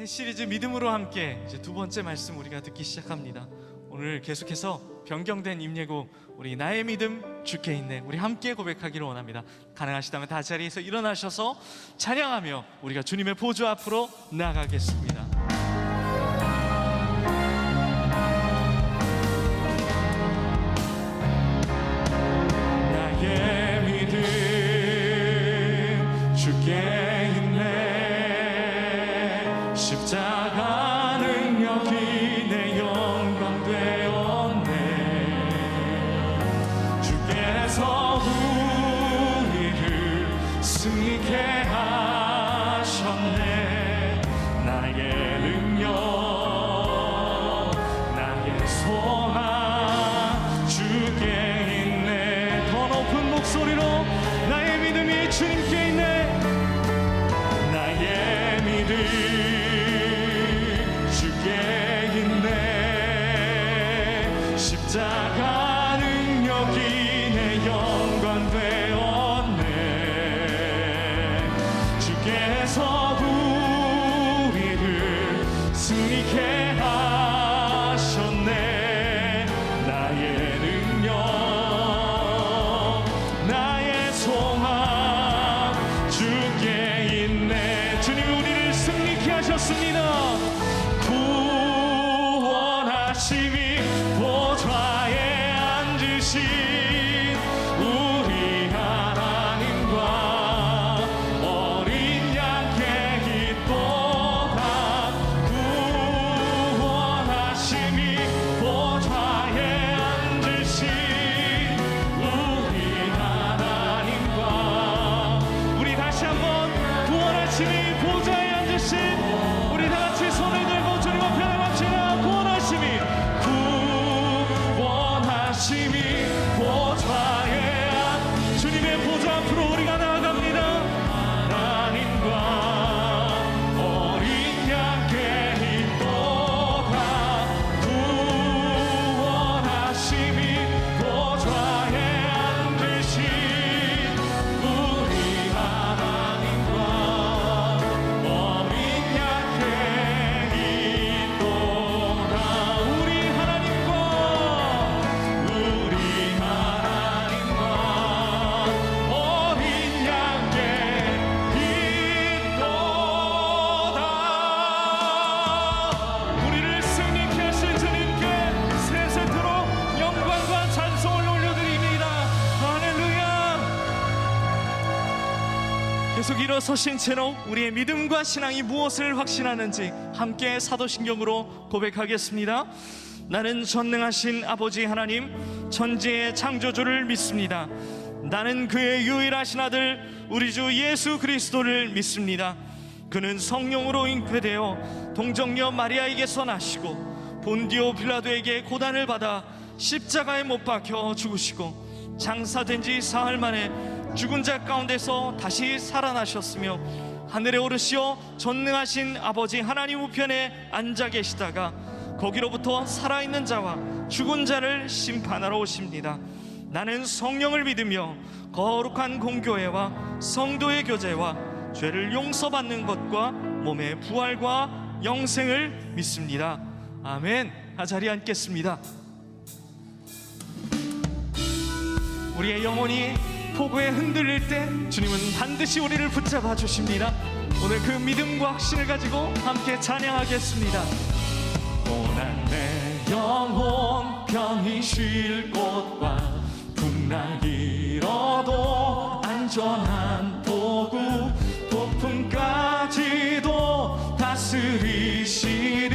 새 시리즈 믿음으로 함께 이제 두 번째 말씀 우리가 듣기 시작합니다. 오늘 계속해서 변경된 임예곡 우리 나의 믿음 주께 있네 우리 함께 고백하기를 원합니다. 가능하시다면 다 자리에서 일어나셔서 찬양하며 우리가 주님의 보좌 앞으로 나아가겠습니다. 나의 믿음 주께 있네 십자가 능력이 내 영광 되었네 주께서 우리를 승리케 하셨네 나의 능력 나의 소망 주께 있네 더 높은 목소리로 나의 믿음이 주님께 있네 나의 믿음 주께 있네 십자가 능력이 내 영광 되었네 주께서 우리를 승리케 하셨네 나의 능력 나의 소망 주께 있네 주님이 우리를 승리케 하셨습니다. 구원하심이 보좌에 앉으신 우리 하나님과 어린 양께 있도다 구원하심이 보좌에 앉으신 우리 하나님과 우리 다시 한번 구원하심이 보좌에 앉으신 우리 다같이 손을 들고 주님 앞에 나갑시다. 구원하심이 보좌에 주님의 보좌 앞으로 우리가 나아갑니다. 하나님과 어린 양께 있도다 구원하심이 보좌에 앉으신 우리 하나님과 어린 양께 있도다 우리 하나님과 어린 양께 있도다 우리를 승리케 하신 주님께 세세토록 영광과 찬송을 올려드립니다. 할렐루야. 계속 일어서신 채로 우리의 믿음과 신앙이 무엇을 확신하는지 함께 사도신경으로 고백하겠습니다. 나는 전능하신 아버지 하나님 천지의 창조주를 믿습니다. 나는 그의 유일하신 아들 우리 주 예수 그리스도를 믿습니다. 그는 성령으로 잉태되어 동정녀 마리아에게서 나시고 본디오 빌라도에게 고난을 받아 십자가에 못 박혀 죽으시고 장사된 지 사흘 만에 죽은 자 가운데서 다시 살아나셨으며 하늘에 오르시어 전능하신 아버지 하나님 우편에 앉아 계시다가 거기로부터 살아있는 자와 죽은 자를 심판하러 오십니다. 나는 성령을 믿으며 거룩한 공교회와 성도의 교제와 죄를 용서받는 것과 몸의 부활과 영생을 믿습니다. 아멘. 자리에 앉겠습니다. 우리의 영혼이 폭우에 흔들릴 때 주님은 반드시 우리를 붙잡아 주십니다. 오늘 그 믿음과 확신을 가지고 함께 찬양하겠습니다. 오난 내 영혼 편히 쉴 곳과 풍랑 일어도 안전한 도구 폭풍까지도 다스리시리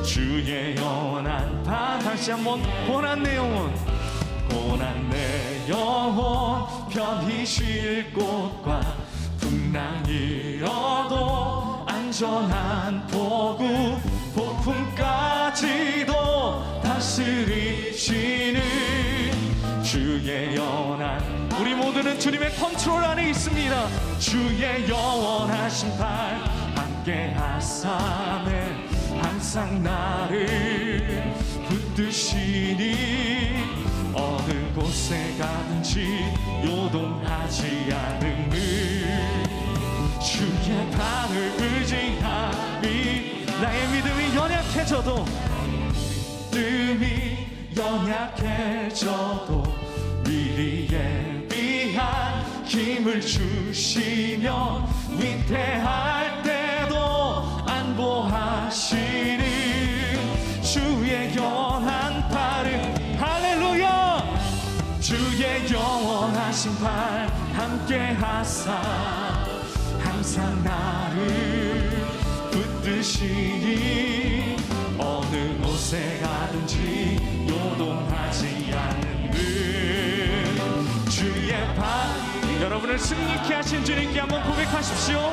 주의 영원한 바 다시 한번 고난 내 영혼 고난 내 영혼 편히 쉴 곳과 풍랑 일어도 안전한 도구 폭풍까지도 다스리시는 주의 영원한 우리 모두는 주님의 컨트롤 안에 있습니다. 주의 영원하신 팔 함께 하사매 항상 나를 붙드시니 어느 곳에 가든지 요동하지 않음을 주의 팔을 의지하며 연약해져도 믿음이 연약해져도 미리 예비한 힘을 주시며 위태할 때도 안보하시는 주의 연한 팔을 할렐루야 주의 영원하신 팔 함께 하사 항상 나를 붙드시니 어느 곳에 가든지 요동하지 않는 주의 팔 여러분을 승리케 하신 주님께 한번 고백하십시오.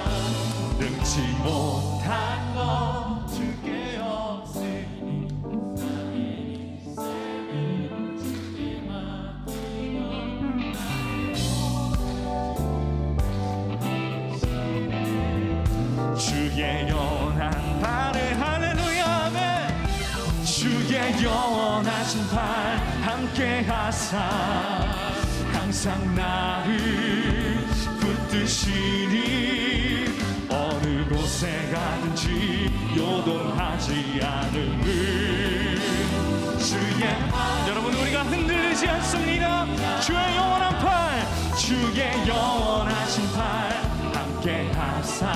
능치 못한 것 주께 없으니 주의 영원한 발을 할렐루야 아멘 주의 영원하신 발 함께 하사 항상 나를 붙드시니 어느 곳에 가든지 요동하지 않음을 주의 여러분 우리가 흔들리지 않습니다. 주의 영원한 팔 주의 영원하신 팔 함께 하사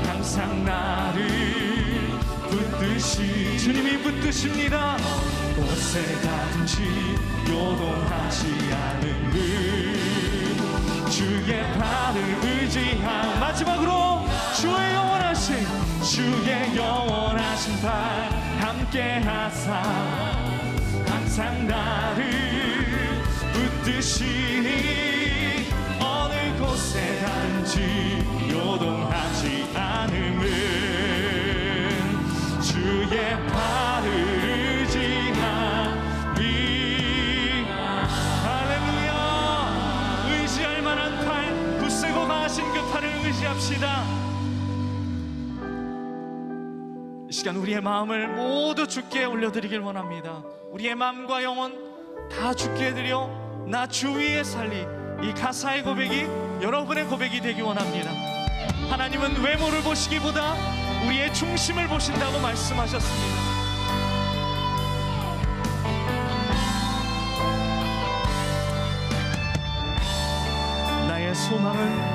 항상 나를 붙드시 주님이 붙드십니다. 곳에 가든지 요동하지 않음을 주의 팔을 의지한 마지막으로 주의 영원하신 팔 함께 하사 항상 나를 붙드시니 어느 곳에 가든지 요동하지 않음을 주의 팔을 의지하리 할렐루야 의지할 만한 팔 굳세고 강하신 그 팔을 의지합시다. 이 시간 우리의 마음을 모두 주께 올려드리길 원합니다. 우리의 마음과 영혼 다 주께 드려 나 주 위에 살리 이 가사의 고백이 여러분의 고백이 되기 원합니다. 하나님은 외모를 보시기보다 우리의 중심을 보신다고 말씀하셨습니다. 나의 소망은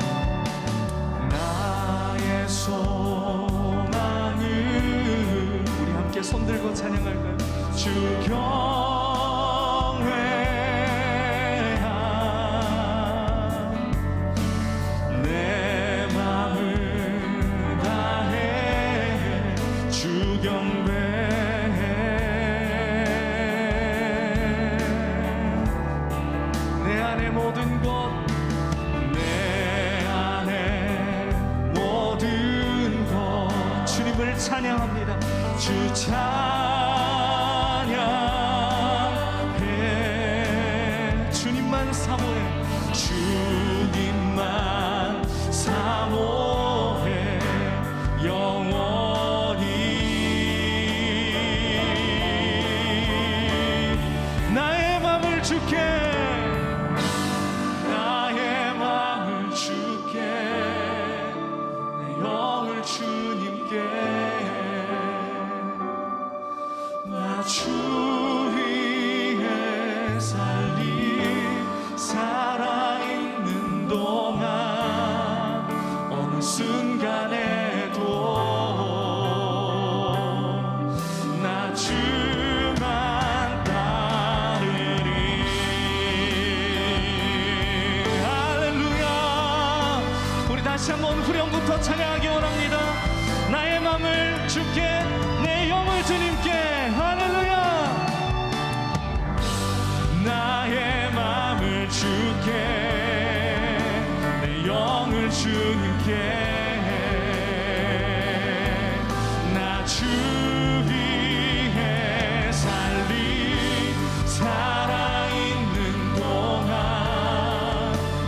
우리 함께 손들고 찬양할까요? 주 경외함 내 맘을 다해 주 경배해 내 안의 모든 것 주님을 찬양합니다. 주 찬양해 주님만 사모해 주님만 사모해 영원히 나의 맘을 주께 나의 맘을 주께 내 영을 주님께 나 주 위에 살아있는 동안 어느 순간에도 나 주만 따르리 할렐루야 우리 다시 한번 후렴부터 찬양하기 원합니다. 나의 맘을 주께 내 영을 주님께 할렐루야 나의 맘을 주께 내 영을 주님께 나 주 위에 살아있는 동안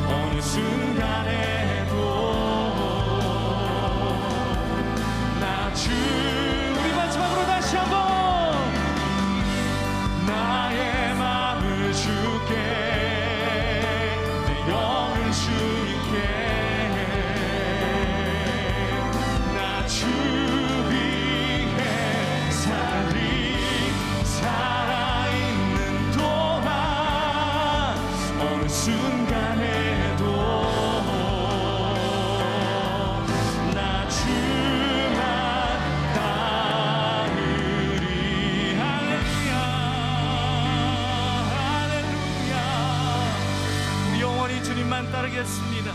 어느 순간에도 나 주 드리겠습니다.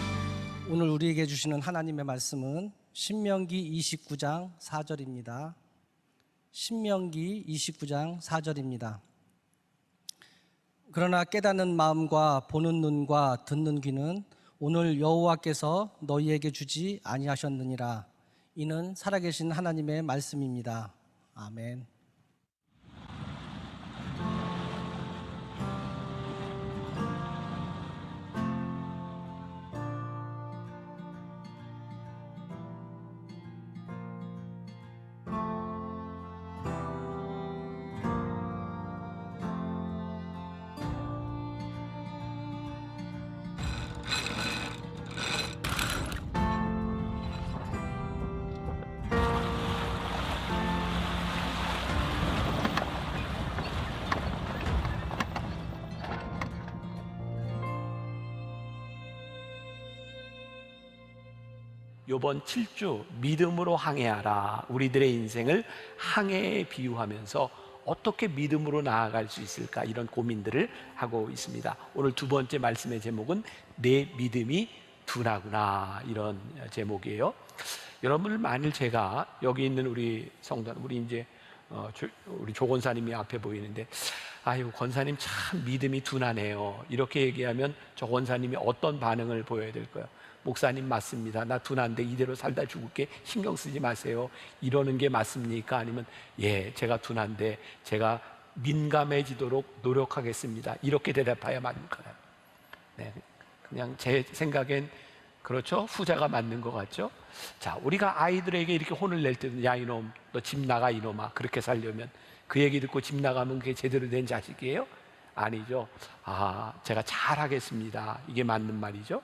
오늘 우리에게 주시는 하나님의 말씀은 신명기 29장 4절입니다. 신명기 29장 4절입니다. 그러나 깨닫는 마음과 보는 눈과 듣는 귀는 오늘 여호와께서 너희에게 주지 아니하셨느니라. 이는 살아계신 하나님의 말씀입니다. 아멘. 요번 7주 믿음으로 항해하라. 우리들의 인생을 항해에 비유하면서 어떻게 믿음으로 나아갈 수 있을까, 이런 고민들을 하고 있습니다. 오늘 두 번째 말씀의 제목은 내 믿음이 둔하구나, 이런 제목이에요. 여러분을 만일 제가 여기 있는 우리 성도, 우리 조권사님이 앞에 보이는데, 아유, 권사님 참 믿음이 둔하네요, 이렇게 얘기하면 조 권사님이 어떤 반응을 보여야 될까요? 목사님 맞습니다, 나 둔한데 이대로 살다 죽을게, 신경 쓰지 마세요, 이러는 게 맞습니까? 아니면 예, 제가 둔한데 제가 민감해지도록 노력하겠습니다, 이렇게 대답해야 맞을까요? 네, 그냥 제 생각엔 그렇죠, 후자가 맞는 것 같죠? 자, 우리가 아이들에게 이렇게 혼을 낼 때는 야 이놈, 너 집 나가 이놈아, 그렇게 살려면 그 얘기 듣고 집 나가면 그게 제대로 된 자식이에요? 아니죠. 아, 제가 잘하겠습니다, 이게 맞는 말이죠.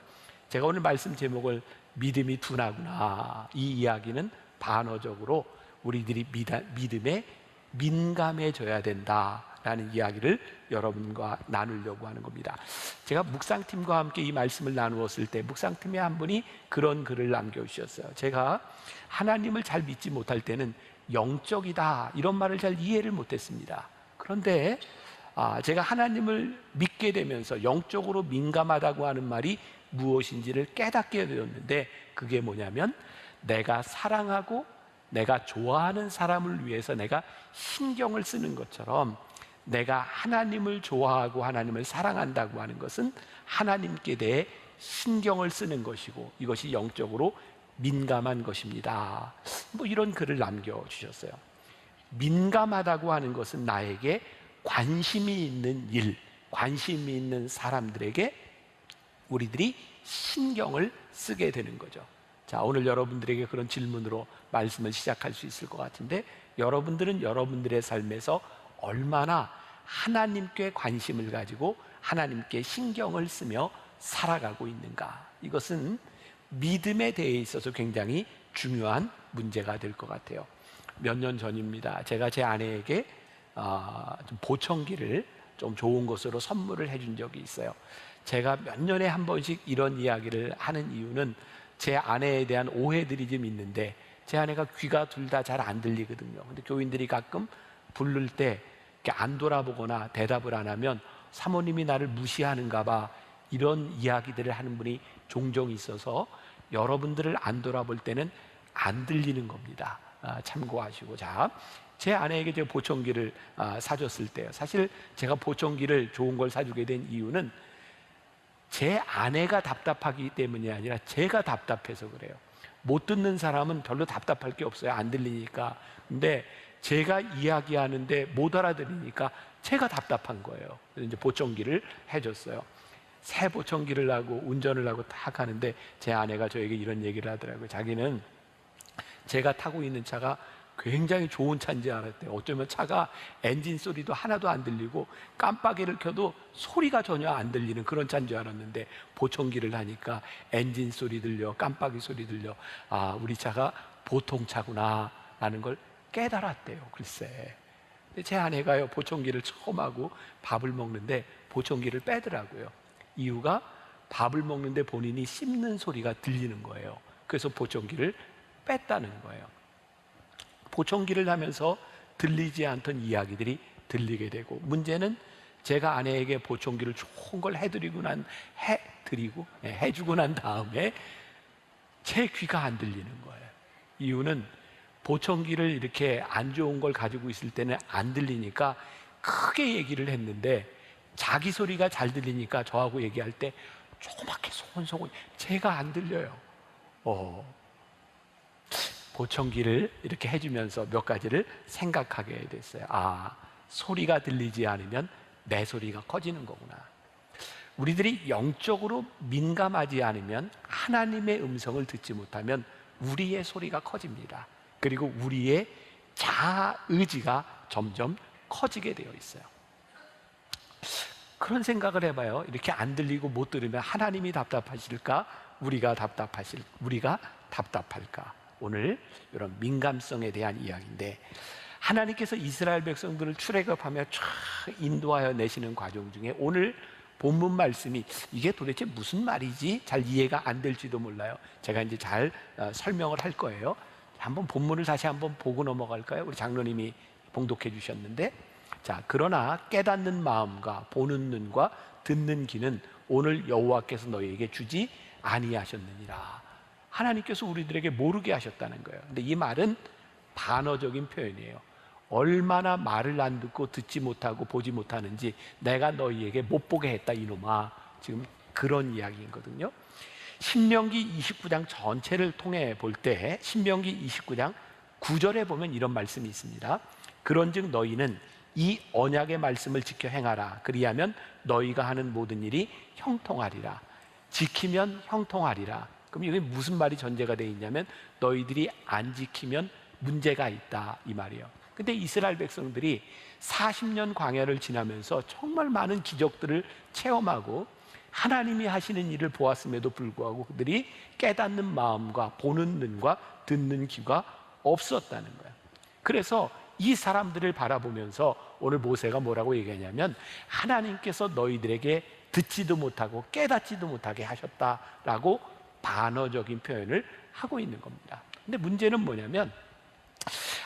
제가 오늘 말씀 제목을 믿음이 둔하구나, 이 이야기는 반어적으로 우리들이 믿음에 민감해져야 된다라는 이야기를 여러분과 나누려고 하는 겁니다. 제가 묵상팀과 함께 이 말씀을 나누었을 때 묵상팀의 한 분이 그런 글을 남겨주셨어요. 제가 하나님을 잘 믿지 못할 때는 영적이다, 이런 말을 잘 이해를 못했습니다. 그런데 제가 하나님을 믿게 되면서 영적으로 민감하다고 하는 말이 무엇인지를 깨닫게 되었는데, 그게 뭐냐면 내가 사랑하고 내가 좋아하는 사람을 위해서 내가 신경을 쓰는 것처럼, 내가 하나님을 좋아하고 하나님을 사랑한다고 하는 것은 하나님께 대해 신경을 쓰는 것이고, 이것이 영적으로 민감한 것입니다. 뭐 이런 글을 남겨주셨어요. 민감하다고 하는 것은 나에게 관심이 있는 일, 관심이 있는 사람들에게 우리들이 신경을 쓰게 되는 거죠. 자, 오늘 여러분들에게 그런 질문으로 말씀을 시작할 수 있을 것 같은데, 여러분들은 여러분들의 삶에서 얼마나 하나님께 관심을 가지고 하나님께 신경을 쓰며 살아가고 있는가, 이것은 믿음에 대해 있어서 굉장히 중요한 문제가 될 것 같아요. 몇 년 전입니다. 제가 제 아내에게 좀 보청기를 좀 좋은 것으로 선물을 해준 적이 있어요. 제가 몇 년에 한 번씩 이런 이야기를 하는 이유는 제 아내에 대한 오해들이 좀 있는데, 제 아내가 귀가 둘 다 잘 안 들리거든요. 근데 교인들이 가끔 부를 때 이렇게 안 돌아보거나 대답을 안 하면 사모님이 나를 무시하는가 봐, 이런 이야기들을 하는 분이 종종 있어서 여러분들을 안 돌아볼 때는 안 들리는 겁니다. 참고하시고. 자, 제 아내에게 제가 보청기를 사줬을 때요, 사실 제가 보청기를 좋은 걸 사주게 된 이유는 제 아내가 답답하기 때문이 아니라 제가 답답해서 그래요. 못 듣는 사람은 별로 답답할 게 없어요, 안 들리니까. 근데 제가 이야기하는데 못 알아들으니까 제가 답답한 거예요. 그래서 이제 보청기를 해줬어요. 새 보청기를 하고 운전을 하고 딱 하는데 제 아내가 저에게 이런 얘기를 하더라고요. 자기는 제가 타고 있는 차가 굉장히 좋은 차인 줄 알았대요. 어쩌면 차가 엔진 소리도 하나도 안 들리고 깜빡이를 켜도 소리가 전혀 안 들리는 그런 차인 줄 알았는데, 보청기를 하니까 엔진 소리 들려, 깜빡이 소리 들려, 아, 우리 차가 보통 차구나 라는 걸 깨달았대요. 글쎄, 제 아내가요, 보청기를 처음 하고 밥을 먹는데 보청기를 빼더라고요. 이유가 밥을 먹는데 본인이 씹는 소리가 들리는 거예요. 그래서 보청기를 뺐다는 거예요. 보청기를 하면서 들리지 않던 이야기들이 들리게 되고, 문제는 제가 아내에게 보청기를 좋은 걸 해드리고 난 드리고 해주고 난 다음에 제 귀가 안 들리는 거예요. 이유는 보청기를 이렇게 안 좋은 걸 가지고 있을 때는 안 들리니까 크게 얘기를 했는데 자기 소리가 잘 들리니까 저하고 얘기할 때 조그맣게 소곤소곤 제가 안 들려요. 보청기를 이렇게 해주면서 몇 가지를 생각하게 됐어요. 아, 소리가 들리지 않으면 내 소리가 커지는 거구나. 우리들이 영적으로 민감하지 않으면 하나님의 음성을 듣지 못하면 우리의 소리가 커집니다. 그리고 우리의 자아 의지가 점점 커지게 되어 있어요. 그런 생각을 해봐요. 이렇게 안 들리고 못 들으면 하나님이 답답하실까? 우리가 답답할까? 오늘 이런 민감성에 대한 이야기인데, 하나님께서 이스라엘 백성들을 출애굽하며 쫙 인도하여 내시는 과정 중에 오늘 본문 말씀이 이게 도대체 무슨 말이지? 잘 이해가 안 될지도 몰라요. 제가 이제 잘 설명을 할 거예요. 한번 본문을 다시 한번 보고 넘어갈까요? 우리 장로님이 봉독해 주셨는데, 자, 그러나 깨닫는 마음과 보는 눈과 듣는 귀는 오늘 여호와께서 너희에게 주지 아니하셨느니라. 하나님께서 우리들에게 모르게 하셨다는 거예요. 근데 이 말은 반어적인 표현이에요. 얼마나 말을 안 듣고 듣지 못하고 보지 못하는지 내가 너희에게 못 보게 했다 이놈아. 지금 그런 이야기거든요. 신명기 29장 전체를 통해 볼 때 신명기 29장 9절에 보면 이런 말씀이 있습니다. 그런즉 너희는 이 언약의 말씀을 지켜 행하라. 그리하면 너희가 하는 모든 일이 형통하리라. 지키면 형통하리라. 그럼 이게 무슨 말이 전제가 되어 있냐면 너희들이 안 지키면 문제가 있다 이 말이에요. 근데 이스라엘 백성들이 40년 광야를 지나면서 정말 많은 기적들을 체험하고 하나님이 하시는 일을 보았음에도 불구하고 그들이 깨닫는 마음과 보는 눈과 듣는 귀가 없었다는 거예요. 그래서 이 사람들을 바라보면서 오늘 모세가 뭐라고 얘기하냐면 하나님께서 너희들에게 듣지도 못하고 깨닫지도 못하게 하셨다라고 반어적인 표현을 하고 있는 겁니다. 근데 문제는 뭐냐면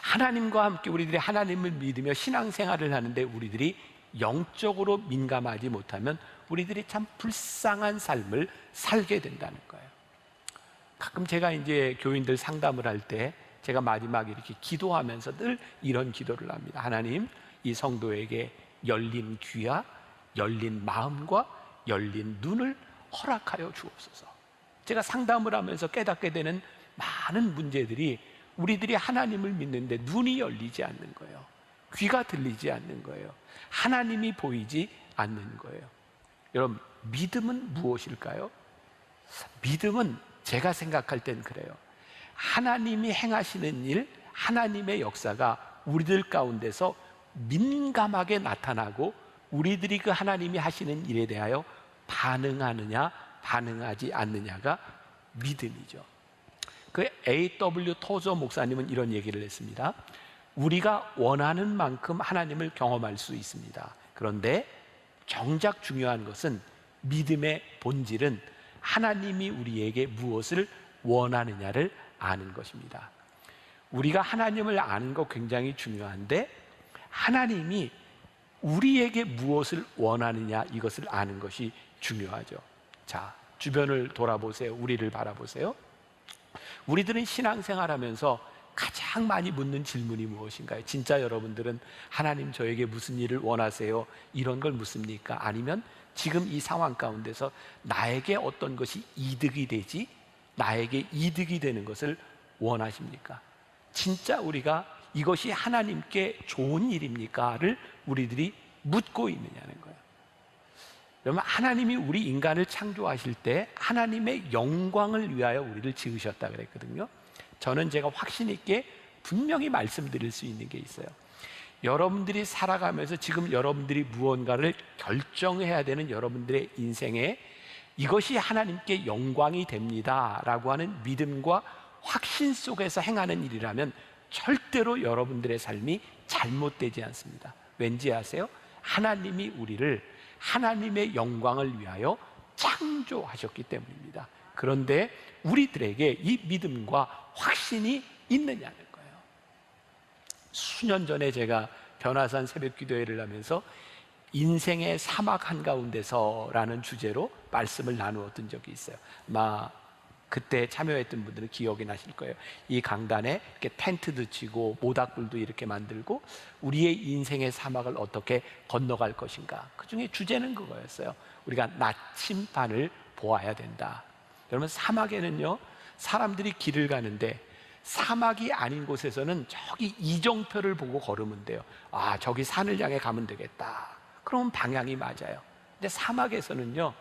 하나님과 함께 우리들이 하나님을 믿으며 신앙생활을 하는데 우리들이 영적으로 민감하지 못하면 우리들이 참 불쌍한 삶을 살게 된다는 거예요. 가끔 제가 이제 교인들 상담을 할 때 제가 마지막에 이렇게 기도하면서 늘 이런 기도를 합니다. 하나님, 이 성도에게 열린 귀와 열린 마음과 열린 눈을 허락하여 주옵소서. 제가 상담을 하면서 깨닫게 되는 많은 문제들이 우리들이 하나님을 믿는데 눈이 열리지 않는 거예요. 귀가 들리지 않는 거예요. 하나님이 보이지 않는 거예요. 여러분, 믿음은 무엇일까요? 믿음은 제가 생각할 땐 그래요. 하나님이 행하시는 일, 하나님의 역사가 우리들 가운데서 민감하게 나타나고 우리들이 그 하나님이 하시는 일에 대하여 반응하느냐 반응하지 않느냐가 믿음이죠. 그 A.W. 토저 목사님은 이런 얘기를 했습니다. 우리가 원하는 만큼 하나님을 경험할 수 있습니다. 그런데 정작 중요한 것은 믿음의 본질은 하나님이 우리에게 무엇을 원하느냐를 아는 것입니다. 우리가 하나님을 아는 거 굉장히 중요한데 하나님이 우리에게 무엇을 원하느냐 이것을 아는 것이 중요하죠. 자, 주변을 돌아보세요. 우리를 바라보세요. 우리들은 신앙생활하면서 가장 많이 묻는 질문이 무엇인가요? 진짜 여러분들은 하나님 저에게 무슨 일을 원하세요? 이런 걸 묻습니까? 아니면 지금 이 상황 가운데서 나에게 어떤 것이 이득이 되지? 나에게 이득이 되는 것을 원하십니까? 진짜 우리가 이것이 하나님께 좋은 일입니까?를 우리들이 묻고 있느냐는 거예요. 여러분, 하나님이 우리 인간을 창조하실 때 하나님의 영광을 위하여 우리를 지으셨다 그랬거든요. 저는 제가 확신 있게 분명히 말씀드릴 수 있는 게 있어요. 여러분들이 살아가면서 지금 여러분들이 무언가를 결정해야 되는 여러분들의 인생에 이것이 하나님께 영광이 됩니다 라고 하는 믿음과 확신 속에서 행하는 일이라면 절대로 여러분들의 삶이 잘못되지 않습니다. 왠지 아세요? 하나님이 우리를 하나님의 영광을 위하여 창조하셨기 때문입니다. 그런데 우리들에게 이 믿음과 확신이 있느냐는 거예요. 수년 전에 제가 변화산 새벽 기도회를 하면서 인생의 사막 한가운데서라는 주제로 말씀을 나누었던 적이 있어요. 아마 그때 참여했던 분들은 기억이 나실 거예요. 이 강단에 이렇게 텐트도 치고 모닥불도 이렇게 만들고 우리의 인생의 사막을 어떻게 건너갈 것인가. 그 중에 주제는 그거였어요. 우리가 나침반을 보아야 된다. 여러분, 사막에는요, 사람들이 길을 가는데 사막이 아닌 곳에서는 저기 이정표를 보고 걸으면 돼요. 아, 저기 산을 향해 가면 되겠다. 그러면 방향이 맞아요. 근데 사막에서는요,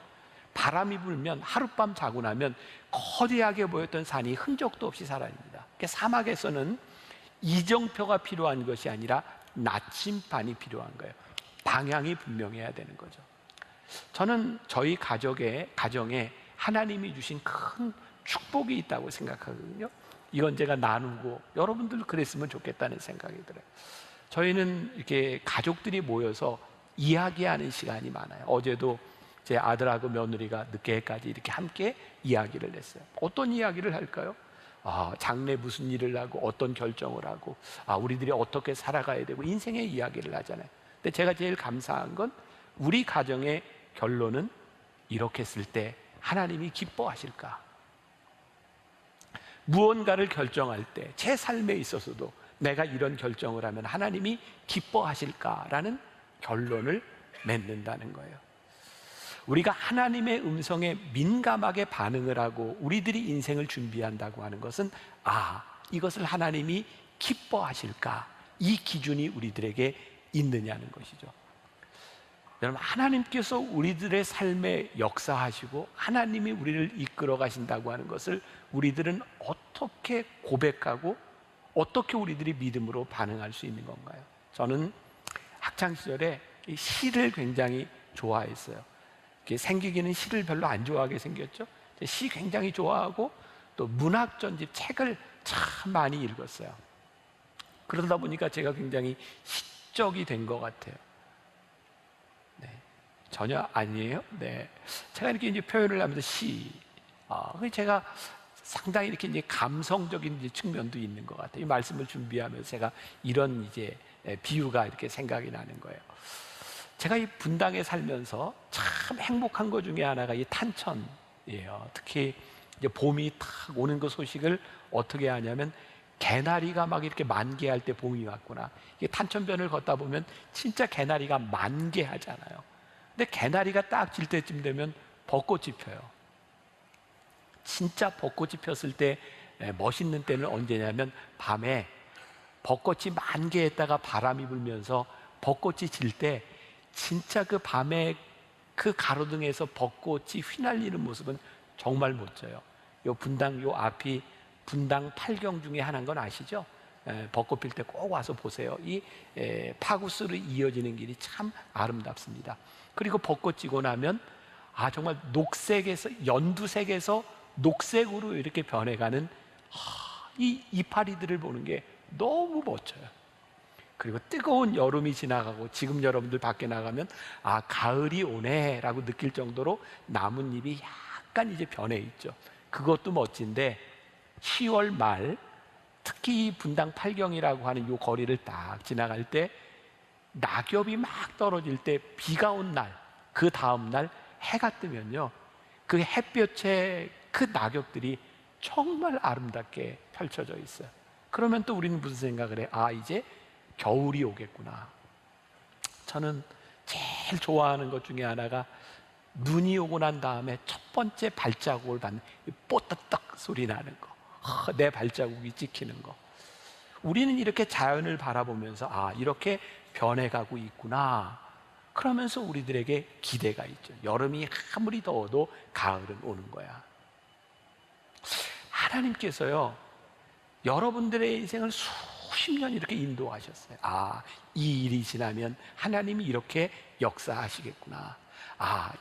바람이 불면 하룻밤 자고 나면 거대하게 보였던 산이 흔적도 없이 사라집니다. 그러니까 사막에서는 이정표가 필요한 것이 아니라 나침반이 필요한 거예요. 방향이 분명해야 되는 거죠. 저는 저희 가정에 하나님이 주신 큰 축복이 있다고 생각하거든요. 이건 제가 나누고 여러분들도 그랬으면 좋겠다는 생각이 들어요. 저희는 이렇게 가족들이 모여서 이야기하는 시간이 많아요. 어제도 제 아들하고 며느리가 늦게까지 이렇게 함께 이야기를 했어요. 어떤 이야기를 할까요? 장래 무슨 일을 하고 어떤 결정을 하고 우리들이 어떻게 살아가야 되고 인생의 이야기를 하잖아요. 근데 제가 제일 감사한 건 우리 가정의 결론은 이렇게 했을 때 하나님이 기뻐하실까? 무언가를 결정할 때 제 삶에 있어서도 내가 이런 결정을 하면 하나님이 기뻐하실까라는 결론을 맺는다는 거예요. 우리가 하나님의 음성에 민감하게 반응을 하고 우리들이 인생을 준비한다고 하는 것은 이것을 하나님이 기뻐하실까? 이 기준이 우리들에게 있느냐는 것이죠. 여러분, 하나님께서 우리들의 삶에 역사하시고 하나님이 우리를 이끌어 가신다고 하는 것을 우리들은 어떻게 고백하고 어떻게 우리들이 믿음으로 반응할 수 있는 건가요? 저는 학창시절에 시를 굉장히 좋아했어요. 생기기는 시를 별로 안 좋아하게 생겼죠. 시 굉장히 좋아하고 또 문학 전집 책을 참 많이 읽었어요. 그러다 보니까 제가 굉장히 시적이 된 것 같아요. 전혀 아니에요. 제가 이렇게 이제 표현을 하면서 제가 상당히 이렇게 이제 감성적인 측면도 있는 것 같아요. 이 말씀을 준비하면서 제가 이런 이제 비유가 이렇게 생각이 나는 거예요. 제가 이 분당에 살면서 참 행복한 것 중에 하나가 이 탄천이에요. 특히 이제 봄이 탁 오는 그 소식을 어떻게 하냐면 개나리가 막 이렇게 만개할 때 봄이 왔구나. 이게 탄천변을 걷다 보면 진짜 개나리가 만개하잖아요. 근데 개나리가 딱 질 때쯤 되면 벚꽃이 펴요. 진짜 벚꽃이 폈을 때 멋있는 때는 언제냐면 밤에 벚꽃이 만개했다가 바람이 불면서 벚꽃이 질 때 진짜 그 밤에 그 가로등에서 벚꽃이 휘날리는 모습은 정말 멋져요. 요 분당 요 앞이 분당 8경 중에 하나인 건 아시죠? 벚꽃 필 때 꼭 와서 보세요. 이 파구스로 이어지는 길이 참 아름답습니다. 그리고 벚꽃 지고 나면 정말 녹색에서 연두색에서 녹색으로 이렇게 변해가는 이 이파리들을 보는 게 너무 멋져요. 그리고 뜨거운 여름이 지나가고 지금 여러분들 밖에 나가면 가을이 오네라고 느낄 정도로 나뭇잎이 약간 이제 변해 있죠. 그것도 멋진데 10월 말 특히 분당 8경이라고 하는 이 거리를 딱 지나갈 때 낙엽이 막 떨어질 때 비가 온 날, 그 다음 날 해가 뜨면요, 그 햇볕에 그 낙엽들이 정말 아름답게 펼쳐져 있어요. 그러면 또 우리는 무슨 생각을 해? 이제 겨울이 오겠구나. 저는 제일 좋아하는 것 중에 하나가 눈이 오고 난 다음에 첫 번째 발자국을 받는 뽀딱딱 소리 나는 거, 내 발자국이 찍히는 거. 우리는 이렇게 자연을 바라보면서 이렇게 변해가고 있구나. 그러면서 우리들에게 기대가 있죠. 여름이 아무리 더워도 가을은 오는 거야. 하나님께서요, 여러분들의 인생을 수십 년 이렇게 인도하셨어요. 이 일이 지나면 하나님이 이렇게 역사하시겠구나.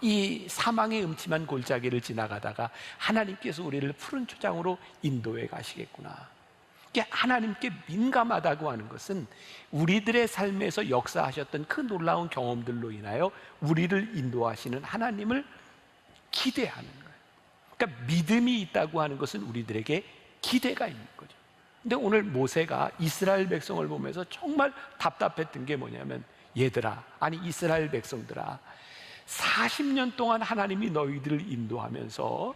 이 사망의 음침한 골짜기를 지나가다가 하나님께서 우리를 푸른 초장으로 인도해 가시겠구나. 하나님께 민감하다고 하는 것은 우리들의 삶에서 역사하셨던 그 놀라운 경험들로 인하여 우리를 인도하시는 하나님을 기대하는 거예요. 그러니까 믿음이 있다고 하는 것은 우리들에게 기대가 있는 거죠. 근데 오늘 모세가 이스라엘 백성을 보면서 정말 답답했던 게 뭐냐면 얘들아, 아니 이스라엘 백성들아, 40년 동안 하나님이 너희들을 인도하면서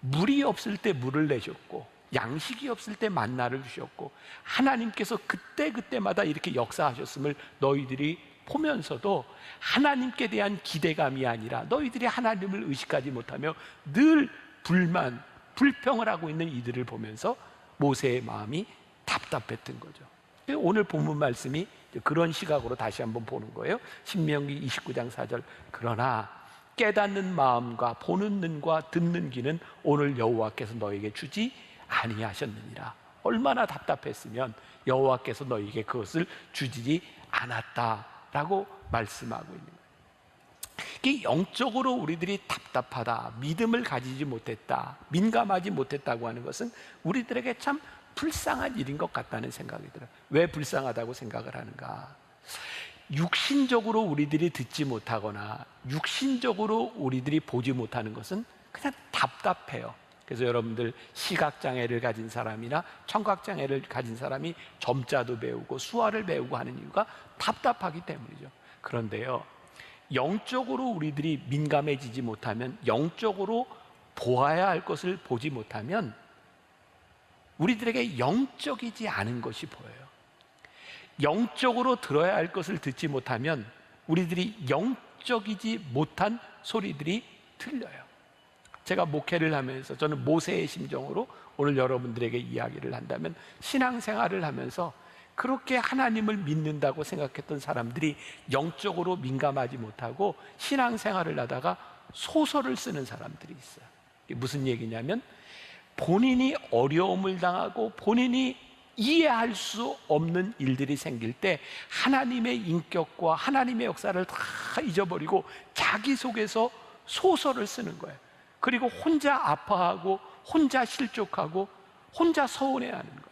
물이 없을 때 물을 내셨고 양식이 없을 때 만나를 주셨고 하나님께서 그때그때마다 이렇게 역사하셨음을 너희들이 보면서도 하나님께 대한 기대감이 아니라 너희들이 하나님을 의식하지 못하며 늘 불만, 불평을 하고 있는 이들을 보면서 모세의 마음이 답답했던 거죠. 오늘 본문 말씀이 그런 시각으로 다시 한번 보는 거예요. 신명기 29장 4절. 그러나 깨닫는 마음과 보는 눈과 듣는 귀는 오늘 여호와께서 너에게 주지 아니하셨느니라. 얼마나 답답했으면 여호와께서 너에게 그것을 주지 않았다라고 말씀하고 있는 거예요. 이게 영적으로 우리들이 답답하다, 믿음을 가지지 못했다, 민감하지 못했다고 하는 것은 우리들에게 참 불쌍한 일인 것 같다는 생각이 들어요. 왜 불쌍하다고 생각을 하는가? 육신적으로 우리들이 듣지 못하거나 육신적으로 우리들이 보지 못하는 것은 그냥 답답해요. 그래서 여러분들 시각장애를 가진 사람이나 청각장애를 가진 사람이 점자도 배우고 수화를 배우고 하는 이유가 답답하기 때문이죠. 그런데요, 영적으로 우리들이 민감해지지 못하면, 영적으로 보아야 할 것을 보지 못하면 우리들에게 영적이지 않은 것이 보여요. 영적으로 들어야 할 것을 듣지 못하면 우리들이 영적이지 못한 소리들이 들려요. 제가 목회를 하면서 저는 모세의 심정으로 오늘 여러분들에게 이야기를 한다면, 신앙생활을 하면서 그렇게 하나님을 믿는다고 생각했던 사람들이 영적으로 민감하지 못하고 신앙생활을 하다가 소설을 쓰는 사람들이 있어요. 이게 무슨 얘기냐면, 본인이 어려움을 당하고 본인이 이해할 수 없는 일들이 생길 때 하나님의 인격과 하나님의 역사를 다 잊어버리고 자기 속에서 소설을 쓰는 거예요. 그리고 혼자 아파하고 혼자 실족하고 혼자 서운해하는 거예요.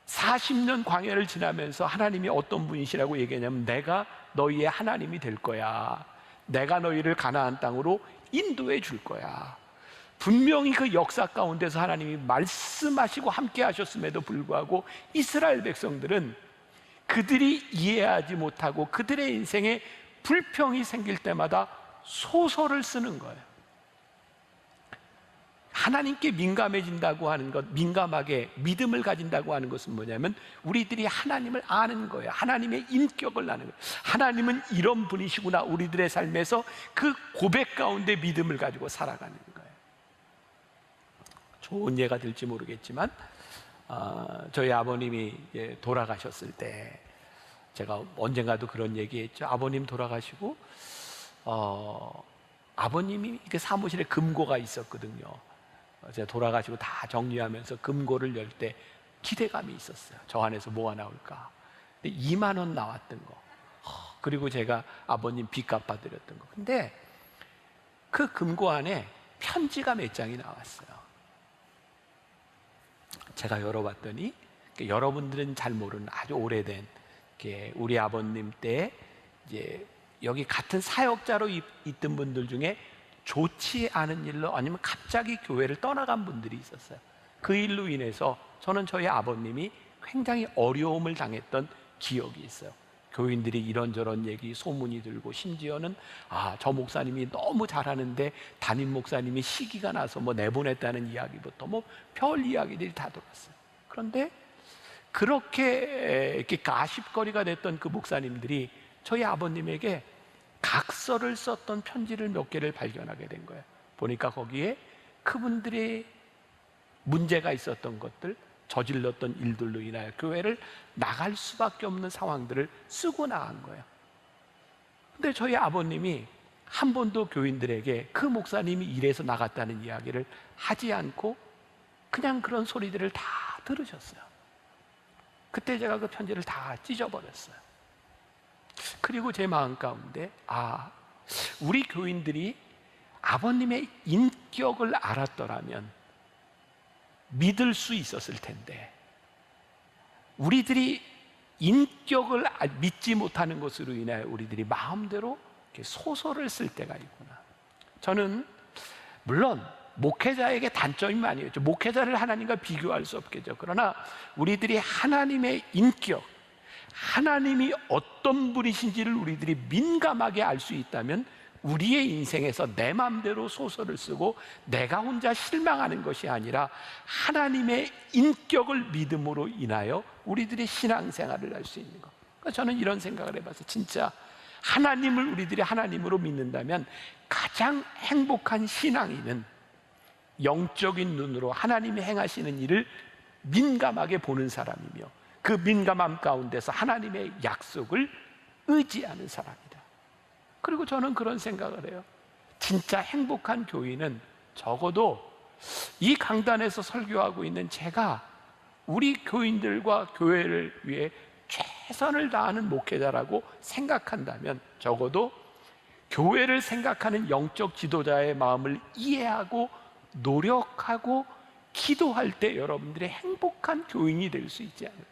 40년 광야를 지나면서 하나님이 어떤 분이시라고 얘기하냐면, 내가 너희의 하나님이 될 거야. 내가 너희를 가나안 땅으로 인도해 줄 거야. 분명히 그 역사 가운데서 하나님이 말씀하시고 함께 하셨음에도 불구하고 이스라엘 백성들은 그들이 이해하지 못하고 그들의 인생에 불평이 생길 때마다 소설을 쓰는 거예요. 하나님께 민감해진다고 하는 것, 민감하게 믿음을 가진다고 하는 것은 뭐냐면 우리들이 하나님을 아는 거예요. 하나님의 인격을 아는 거예요. 하나님은 이런 분이시구나. 우리들의 삶에서 그 고백 가운데 믿음을 가지고 살아가는 거예요. 좋은 예가 될지 모르겠지만 저희 아버님이 돌아가셨을 때 제가 언젠가도 그런 얘기했죠. 아버님 돌아가시고 아버님이 이렇게 사무실에 금고가 있었거든요. 제가 돌아가시고 다 정리하면서 금고를 열 때 기대감이 있었어요. 저 안에서 뭐가 나올까. 근데 2만 원 나왔던 거, 그리고 제가 아버님 빚 갚아드렸던 거. 근데 그 금고 안에 편지가 몇 장이 나왔어요. 제가 열어봤더니 여러분들은 잘 모르는 아주 오래된, 우리 아버님 때 이제 여기 같은 사역자로 있던 분들 중에 좋지 않은 일로 아니면 갑자기 교회를 떠나간 분들이 있었어요. 그 일로 인해서 저는 저희 아버님이 굉장히 어려움을 당했던 기억이 있어요. 교인들이 이런저런 얘기, 소문이 들고, 심지어는 저 목사님이 너무 잘하는데 담임 목사님이 시기가 나서 뭐 내보냈다는 이야기부터 뭐 별 이야기들이 다 돌았어요. 그런데 그렇게 이렇게 가십거리가 됐던 그 목사님들이 저희 아버님에게 각서를 썼던 편지를 몇 개를 발견하게 된 거예요. 보니까 거기에 그분들의 문제가 있었던 것들, 저질렀던 일들로 인하여 교회를 나갈 수밖에 없는 상황들을 쓰고 나간 거예요. 근데 저희 아버님이 한 번도 교인들에게 그 목사님이 이래서 나갔다는 이야기를 하지 않고 그냥 그런 소리들을 다 들으셨어요. 그때 제가 그 편지를 다 찢어버렸어요. 그리고 제 마음 가운데 우리 교인들이 아버님의 인격을 알았더라면 믿을 수 있었을 텐데, 우리들이 인격을 믿지 못하는 것으로 인하여 우리들이 마음대로 이렇게 소설을 쓸 때가 있구나. 저는 물론 목회자에게 단점이 많이 있죠. 목회자를 하나님과 비교할 수 없겠죠. 그러나 우리들이 하나님의 인격, 하나님이 어떤 분이신지를 우리들이 민감하게 알 수 있다면 우리의 인생에서 내 마음대로 소설을 쓰고 내가 혼자 실망하는 것이 아니라 하나님의 인격을 믿음으로 인하여 우리들의 신앙생활을 할 수 있는 것. 그러니까 저는 이런 생각을 해봤어요. 진짜 하나님을 우리들이 하나님으로 믿는다면 가장 행복한 신앙인은 영적인 눈으로 하나님이 행하시는 일을 민감하게 보는 사람이며 그 민감함 가운데서 하나님의 약속을 의지하는 사람이다. 그리고 저는 그런 생각을 해요. 진짜 행복한 교인은 적어도 이 강단에서 설교하고 있는 제가 우리 교인들과 교회를 위해 최선을 다하는 목회자라고 생각한다면 적어도 교회를 생각하는 영적 지도자의 마음을 이해하고 노력하고 기도할 때 여러분들의 행복한 교인이 될 수 있지 않을까.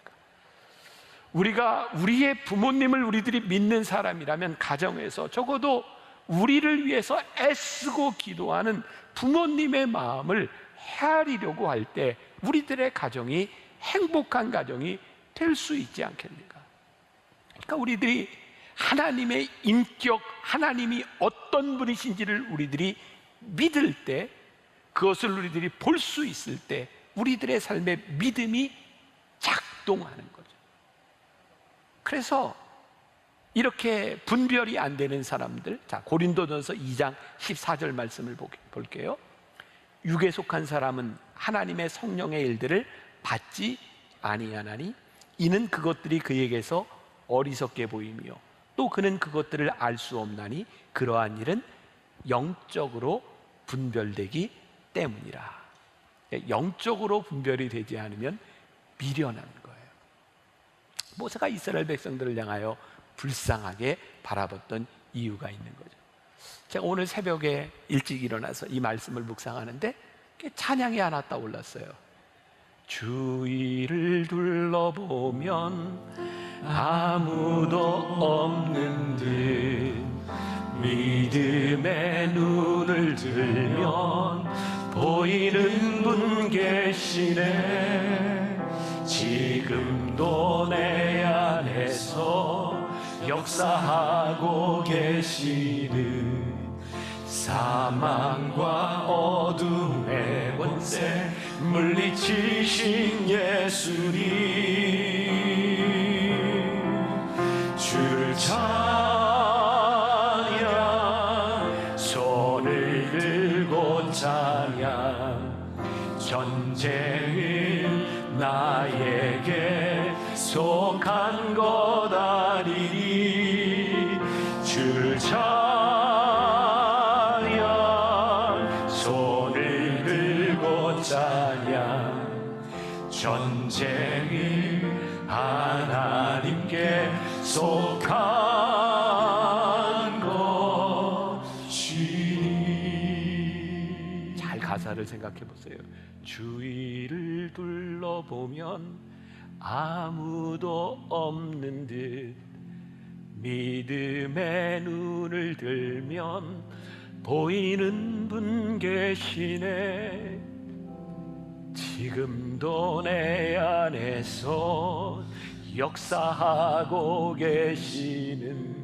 우리가 우리의 부모님을 우리들이 믿는 사람이라면 가정에서 적어도 우리를 위해서 애쓰고 기도하는 부모님의 마음을 헤아리려고 할 때 우리들의 가정이 행복한 가정이 될 수 있지 않겠는가. 그러니까 우리들이 하나님의 인격, 하나님이 어떤 분이신지를 우리들이 믿을 때, 그것을 우리들이 볼 수 있을 때 우리들의 삶의 믿음이 작동하는 거죠. 그래서 이렇게 분별이 안 되는 사람들, 자, 고린도전서 2장 14절 말씀을 볼게요. 육에 속한 사람은 하나님의 성령의 일들을 받지 아니하나니 이는 그것들이 그에게서 어리석게 보이며 또 그는 그것들을 알 수 없나니 그러한 일은 영적으로 분별되기 때문이라. 영적으로 분별이 되지 않으면 미련한 거예요. 모세가 이스라엘 백성들을 향하여 불쌍하게 바라봤던 이유가 있는 거죠. 제가 오늘 새벽에 일찍 일어나서 이 말씀을 묵상하는데 찬양이 하나 떠올랐어요. 주위를 둘러보면 아무도 없는 듯 믿음의 눈을 들면 보이는 분 계시네. 지금도 내 안에서 역사하고 계시는 사망과 어둠의 권세 물리치신 예수님 주를 찬양 손을 들고 찬양 전쟁은 나에게 속한 것 아니니 주를 찬양 손을 들고 찬양 전쟁은 하나님께 속한 것이니. 잘 가사를 생각해 보세요. 주위를 둘러보면 아무도 없는 듯 믿음의 눈을 들면 보이는 분 계시네. 지금도 내 안에서 역사하고 계시는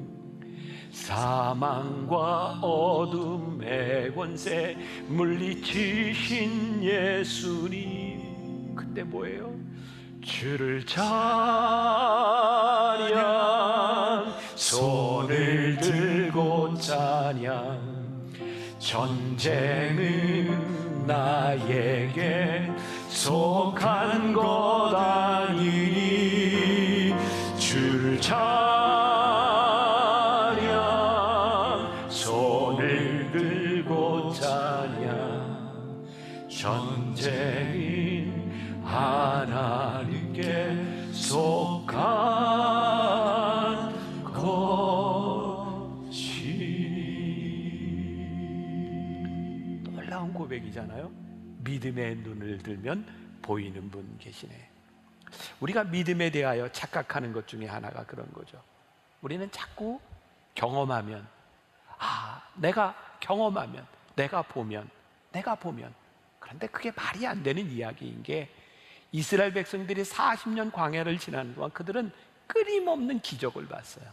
사망과 어둠의 권세 물리치신 예수님. 그때 뭐예요? 주를 찬양 손을 들고 찬양 전쟁은 나에게 속한 것 아니니 주를 찬양 손을 들고 찬양 전쟁은 하나님께 속한 것이니. 놀라운 고백이잖아요. 믿음의 눈을 들면 보이는 분 계시네. 우리가 믿음에 대하여 착각하는 것 중에 하나가 그런 거죠. 우리는 자꾸 경험하면, 내가 경험하면, 내가 보면. 그런데 그게 말이 안 되는 이야기인 게, 이스라엘 백성들이 40년 광야를 지나는 동안 그들은 끊임없는 기적을 봤어요.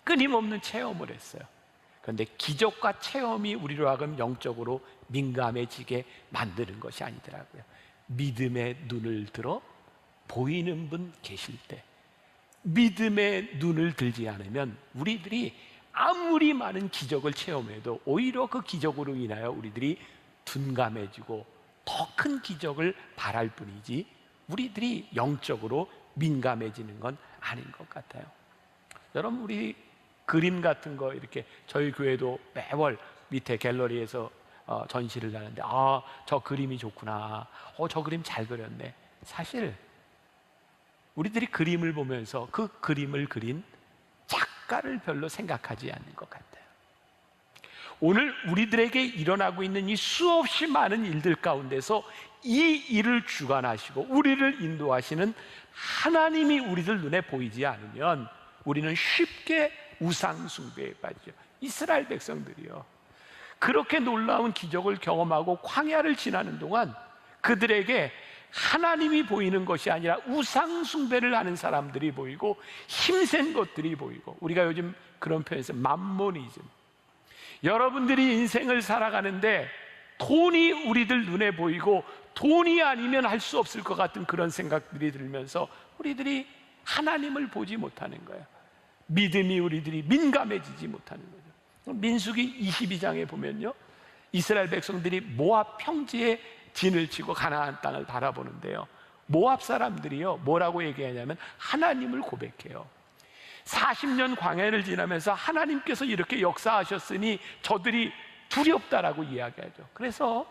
끊임없는 체험을 했어요. 그런데 기적과 체험이 우리로 하여금 영적으로 민감해지게 만드는 것이 아니더라고요. 믿음의 눈을 들어 보이는 분 계실 때, 믿음의 눈을 들지 않으면 우리들이 아무리 많은 기적을 체험해도 오히려 그 기적으로 인하여 우리들이 둔감해지고 더 큰 기적을 바랄 뿐이지 우리들이 영적으로 민감해지는 건 아닌 것 같아요. 여러분, 우리 그림 같은 거 이렇게 저희 교회도 매월 밑에 갤러리에서 전시를 하는데, 저 그림이 좋구나, 저 그림 잘 그렸네. 사실 우리들이 그림을 보면서 그 그림을 그린 작가를 별로 생각하지 않는 것 같아요. 오늘 우리들에게 일어나고 있는 이 수없이 많은 일들 가운데서 이 일을 주관하시고 우리를 인도하시는 하나님이 우리들 눈에 보이지 않으면 우리는 쉽게 우상 숭배에 빠지죠. 이스라엘 백성들이요, 그렇게 놀라운 기적을 경험하고 광야를 지나는 동안 그들에게 하나님이 보이는 것이 아니라 우상 숭배를 하는 사람들이 보이고 힘센 것들이 보이고, 우리가 요즘 그런 표현에서 맘모니즘, 여러분들이 인생을 살아가는데 돈이 우리들 눈에 보이고 돈이 아니면 할 수 없을 것 같은 그런 생각들이 들면서 우리들이 하나님을 보지 못하는 거예요. 믿음이 우리들이 민감해지지 못하는 거죠. 민수기 22장에 보면요, 이스라엘 백성들이 모압 평지에 진을 치고 가나안 땅을 바라보는데요, 모압 사람들이요 뭐라고 얘기하냐면 하나님을 고백해요. 40년 광야를 지나면서 하나님께서 이렇게 역사하셨으니 저들이 두렵다라고 이야기하죠. 그래서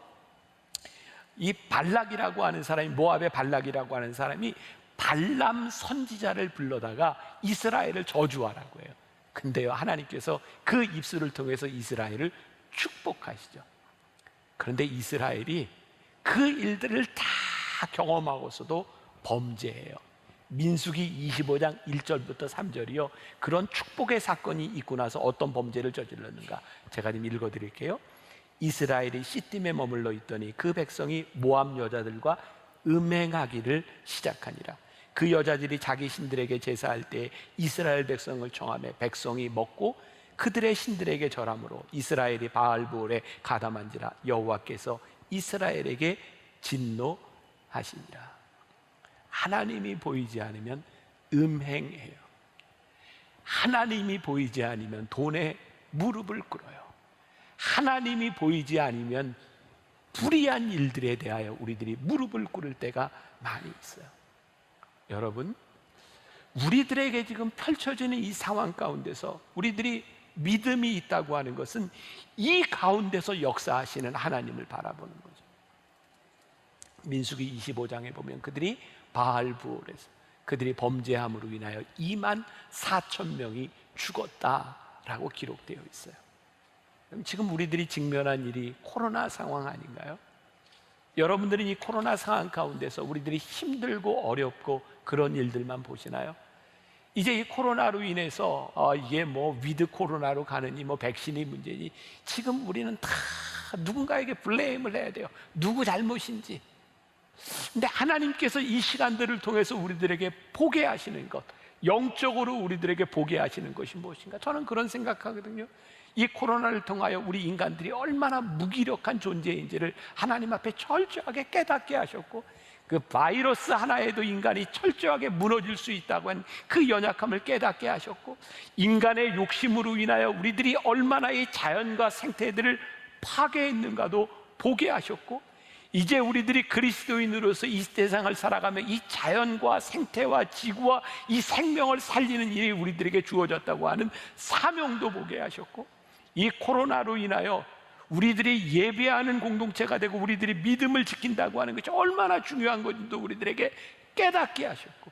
이 발락이라고 하는 사람이, 모압의 발락이라고 하는 사람이 발람 선지자를 불러다가 이스라엘을 저주하라고 해요. 근데요, 하나님께서 그 입술을 통해서 이스라엘을 축복하시죠. 그런데 이스라엘이 그 일들을 다 경험하고서도 범죄해요. 민수기 25장 1절부터 3절이요 그런 축복의 사건이 있고 나서 어떤 범죄를 저질렀는가 제가 좀 읽어드릴게요. 이스라엘이 시딤에 머물러 있더니 그 백성이 모압 여자들과 음행하기를 시작하니라. 그 여자들이 자기 신들에게 제사할 때 이스라엘 백성을 청하며 백성이 먹고 그들의 신들에게 절함으로 이스라엘이 바알브올에 가담한지라 여호와께서 이스라엘에게 진노하시니라. 하나님이 보이지 않으면 음행해요. 하나님이 보이지 않으면 돈에 무릎을 꿇어요. 하나님이 보이지 않으면 불의한 일들에 대하여 우리들이 무릎을 꿇을 때가 많이 있어요. 여러분, 우리들에게 지금 펼쳐지는 이 상황 가운데서 우리들이 믿음이 있다고 하는 것은 이 가운데서 역사하시는 하나님을 바라보는 거죠. 민수기 25장에 보면 그들이 바알브올에서 그들이 범죄함으로 인하여 2만 4천 명이 죽었다라고 기록되어 있어요. 그럼 지금 우리들이 직면한 일이 코로나 상황 아닌가요? 여러분들은 이 코로나 상황 가운데서 우리들이 힘들고 어렵고 그런 일들만 보시나요? 이제 이 코로나로 인해서 이게 뭐 위드 코로나로 가느니 뭐 백신이 문제니, 지금 우리는 다 누군가에게 블레임을 해야 돼요. 누구 잘못인지. 근데 하나님께서 이 시간들을 통해서 우리들에게 보게 하시는 것, 영적으로 우리들에게 보게 하시는 것이 무엇인가? 저는 그런 생각하거든요. 이 코로나를 통하여 우리 인간들이 얼마나 무기력한 존재인지를 하나님 앞에 철저하게 깨닫게 하셨고, 그 바이러스 하나에도 인간이 철저하게 무너질 수 있다고 한 그 연약함을 깨닫게 하셨고, 인간의 욕심으로 인하여 우리들이 얼마나 이 자연과 생태들을 파괴했는가도 보게 하셨고, 이제 우리들이 그리스도인으로서 이 세상을 살아가며 이 자연과 생태와 지구와 이 생명을 살리는 일이 우리들에게 주어졌다고 하는 사명도 보게 하셨고, 이 코로나로 인하여 우리들이 예배하는 공동체가 되고 우리들이 믿음을 지킨다고 하는 것이 얼마나 중요한 건지도 우리들에게 깨닫게 하셨고,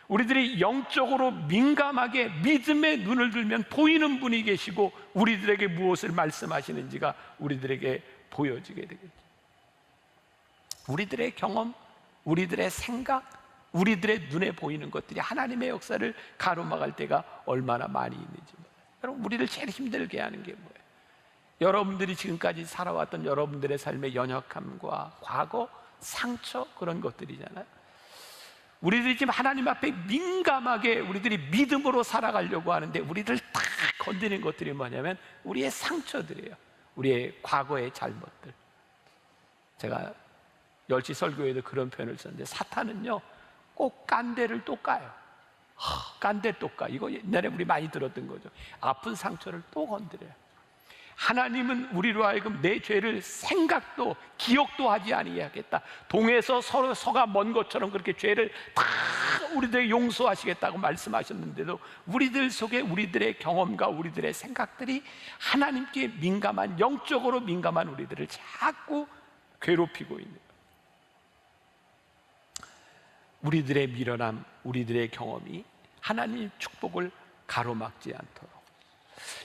우리들이 영적으로 민감하게 믿음의 눈을 들면 보이는 분이 계시고 우리들에게 무엇을 말씀하시는지가 우리들에게 보여지게 되겠죠. 우리들의 경험, 우리들의 생각, 우리들의 눈에 보이는 것들이 하나님의 역사를 가로막을 때가 얼마나 많이 있는지. 여러분, 우리를 제일 힘들게 하는 게 뭐예요? 여러분들이 지금까지 살아왔던 여러분들의 삶의 연약함과 과거, 상처, 그런 것들이잖아요. 우리들이 지금 하나님 앞에 민감하게 우리들이 믿음으로 살아가려고 하는데 우리들 다 건드리는 것들이 뭐냐면 우리의 상처들이에요. 우리의 과거의 잘못들. 제가 열시 설교에도 그런 표현을 썼는데 사탄은요 꼭 깐대를 또 까요. 깐대 또 까. 이거 옛날에 우리 많이 들었던 거죠. 아픈 상처를 또 건드려요. 하나님은 우리로 하여금 내 죄를 생각도 기억도 하지 아니하겠다. 동에서 서로 서가 먼 것처럼 그렇게 죄를 다 우리들에게 용서하시겠다고 말씀하셨는데도 우리들 속에 우리들의 경험과 우리들의 생각들이 하나님께 민감한, 영적으로 민감한 우리들을 자꾸 괴롭히고 있는 거예요. 우리들의 미련함, 우리들의 경험이 하나님의 축복을 가로막지 않도록,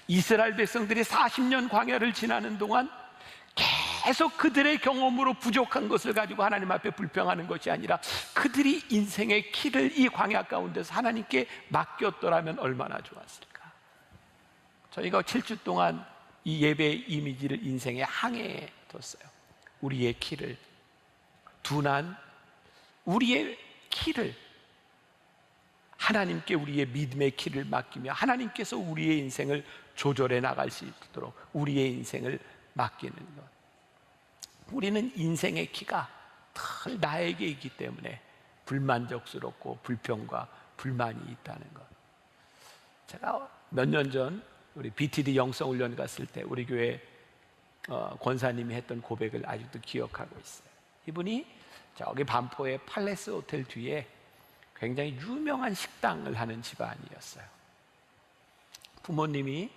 이스라엘 백성들이 40년 광야를 지나는 동안 계속 그들의 경험으로 부족한 것을 가지고 하나님 앞에 불평하는 것이 아니라 그들이 인생의 키를 이 광야 가운데서 하나님께 맡겼더라면 얼마나 좋았을까. 저희가 7주 동안 이 예배의 이미지를 인생의 항해에 뒀어요. 우리의 키를, 둔한 우리의 키를 하나님께 우리의 믿음의 키를 맡기며 하나님께서 우리의 인생을 조절해 나갈 수 있도록 우리의 인생을 맡기는 것. 우리는 인생의 키가 늘 나에게 있기 때문에 불만족스럽고 불평과 불만이 있다는 것. 제가 몇 년 전 우리 BTD 영성훈련 갔을 때 우리 교회 권사님이 했던 고백을 아직도 기억하고 있어요. 이분이 저기 반포의 팔레스 호텔 뒤에 굉장히 유명한 식당을 하는 집안이었어요. 부모님이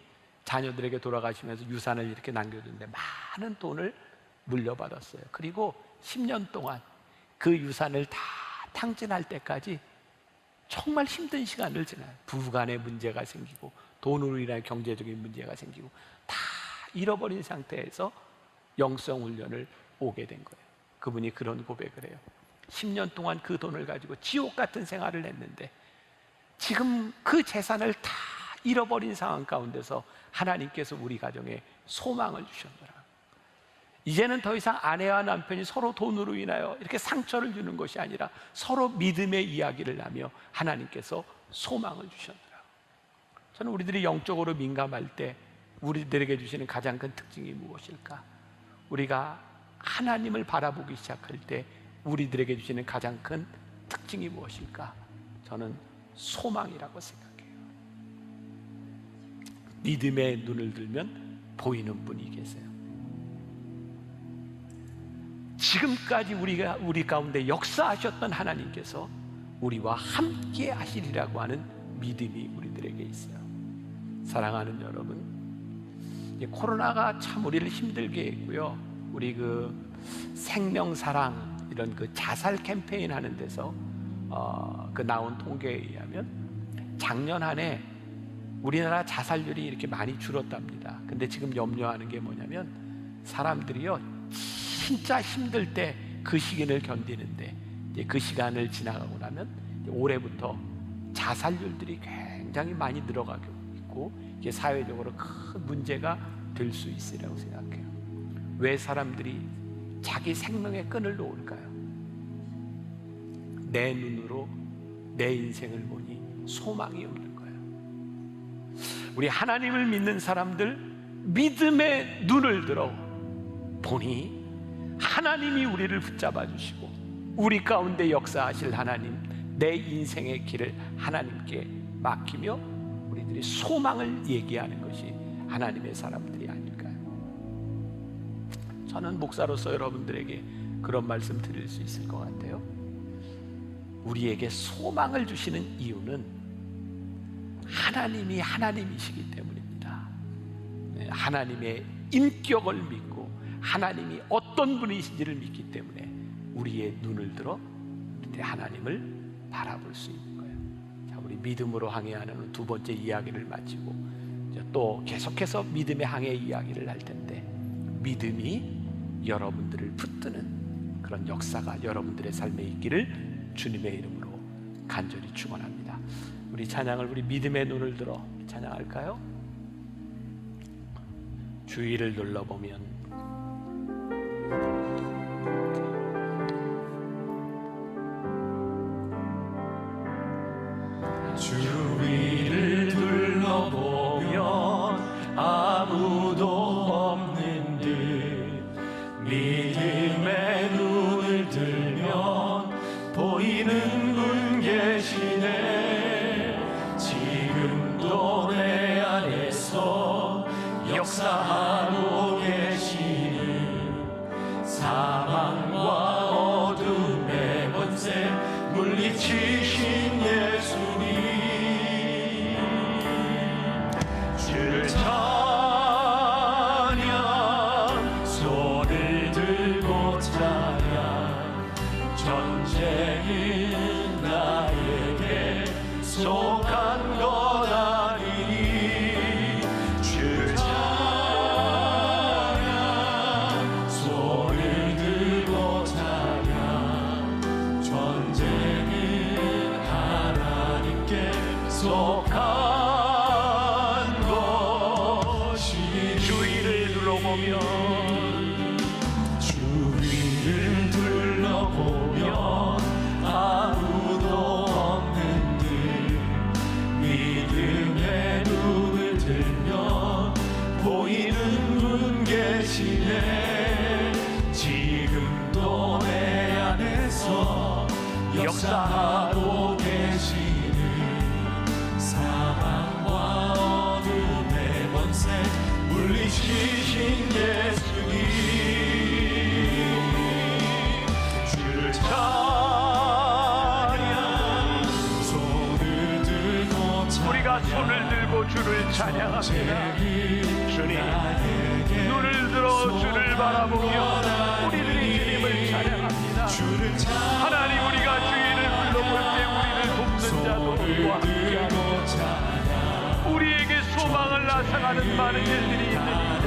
자녀들에게 돌아가시면서 유산을 이렇게 남겨줬는데 많은 돈을 물려받았어요. 그리고 10년 동안 그 유산을 다 탕진할 때까지 정말 힘든 시간을 지나요. 부부간의 문제가 생기고 돈으로 인한 경제적인 문제가 생기고 다 잃어버린 상태에서 영성훈련을 오게 된 거예요. 그분이 그런 고백을 해요. 10년 동안 그 돈을 가지고 지옥 같은 생활을 했는데 지금 그 재산을 다 잃어버린 상황 가운데서 하나님께서 우리 가정에 소망을 주셨노라. 이제는 더 이상 아내와 남편이 서로 돈으로 인하여 이렇게 상처를 주는 것이 아니라 서로 믿음의 이야기를 하며 하나님께서 소망을 주셨노라. 저는 우리들이 영적으로 민감할 때 우리들에게 주시는 가장 큰 특징이 무엇일까? 우리가 하나님을 바라보기 시작할 때 우리들에게 주시는 가장 큰 특징이 무엇일까? 저는 소망이라고 생각해요. 믿음의 눈을 들면 보이는 분이 계세요. 지금까지 우리 가운데 역사하셨던 하나님께서 우리와 함께 하시리라고 하는 믿음이 우리들에게 있어요. 사랑하는 여러분, 이제 코로나가 참 우리를 힘들게 했고요. 우리 그 생명사랑 이런 그 자살 캠페인 하는 데서 그 나온 통계에 의하면 작년 한 해 우리나라 자살률이 이렇게 많이 줄었답니다. 근데 지금 염려하는 게 뭐냐면 사람들이요 진짜 힘들 때 그 시기를 견디는데 이제 그 시간을 지나가고 나면 올해부터 자살률들이 굉장히 많이 늘어가고 있고 이게 사회적으로 큰 문제가 될 수 있으리라고 생각해요. 왜 사람들이 자기 생명의 끈을 놓을까요? 내 눈으로 내 인생을 보니 소망이 없는 거예요. 우리 하나님을 믿는 사람들 믿음의 눈을 들어 보니 하나님이 우리를 붙잡아 주시고 우리 가운데 역사하실 하나님, 내 인생의 길을 하나님께 맡기며 우리들이 소망을 얘기하는 것이 하나님의 사람들이 아닐까요? 저는 목사로서 여러분들에게 그런 말씀 드릴 수 있을 것 같아요. 우리에게 소망을 주시는 이유는 하나님이 하나님이시기 때문입니다. 하나님의 인격을 믿고 하나님이 어떤 분이신지를 믿기 때문에 우리의 눈을 들어 하나님을 바라볼 수 있는 거예요. 자, 우리 믿음으로 항해하는 두 번째 이야기를 마치고 또 계속해서 믿음의 항해 이야기를 할 텐데, 믿음이 여러분들을 붙드는 그런 역사가 여러분들의 삶에 있기를 주님의 이름으로 간절히 축원합니다. 우리 찬양을 우리 믿음의 눈을 들어 찬양할까요? 주위를 둘러보면 주위를 둘러보면 아무도 없는 듯 믿음의 눈을 들면 보이는 분 계시네. 지금도 내 안에서 역사하고 계시는 사망과 어둠의 권세 물리치신 예수님, 주를 찬양, 손을 들고 찬양. 전쟁은 나에게 속한 것 아니니 주를 찬양, 손을 들고 찬양. 전쟁은 하나님께 속한 것이. 주위를 둘러보면 아무도 없는 듯 믿음의 눈을 들면 보이는 분 계시네. 지금도 내 안에서 역사하고 계시는 사망과 어둠의 권세 물리치신 예수님, 주를 찬양, 손을 들고 찬양. 우리가 손을 들고 주를 찬양합니다. 주님, 눈을 들어 주를 바라보며 우리들이 주님을 찬양합니다. 하나님, 우리가 주인을 불러볼 때 우리를 돕는 자도 함께하고 우리에게 소망을 나타나는 많은 일들이 있는데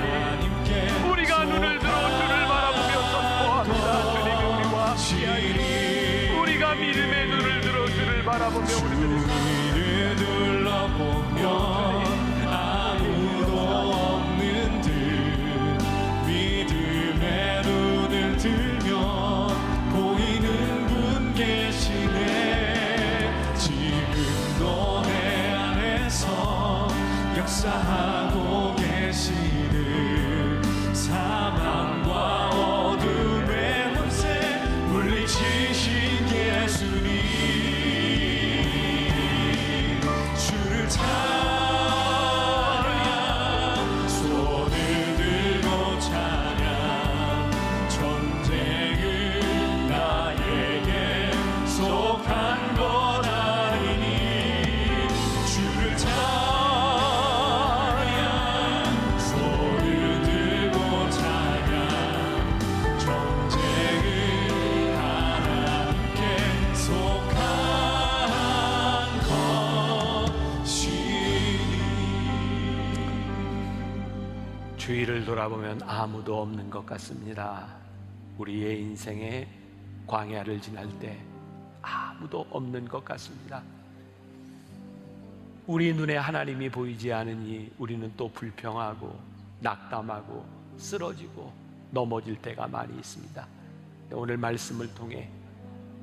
우리가 눈을 들어 주를 바라보며 선포합니다. 주님이 우리와 함께하니 우리가 믿음의 눈을 들어 주를 바라보며 우리를 둘러보며 아무도 없는 듯 믿음의 눈을 들면 보이는 분 계시네. 지금도 내 안에서 역사하고 계시는 사망과 어둠의 권세 물리치신 예수님, 주를 찬양, 손을 들고 찬양. 전쟁은 나에게 속한 것 아니니 주를 찬양, 손을 들고 찬양. 전쟁은 하나님께 속한 것이니. 주위를 돌아보면 아무도 없는 것 같습니다. 우리의 인생의 광야를 지날 때 아무도 없는 것 같습니다. 우리 눈에 하나님이 보이지 않으니 우리는 또 불평하고 낙담하고 쓰러지고 넘어질 때가 많이 있습니다. 오늘 말씀을 통해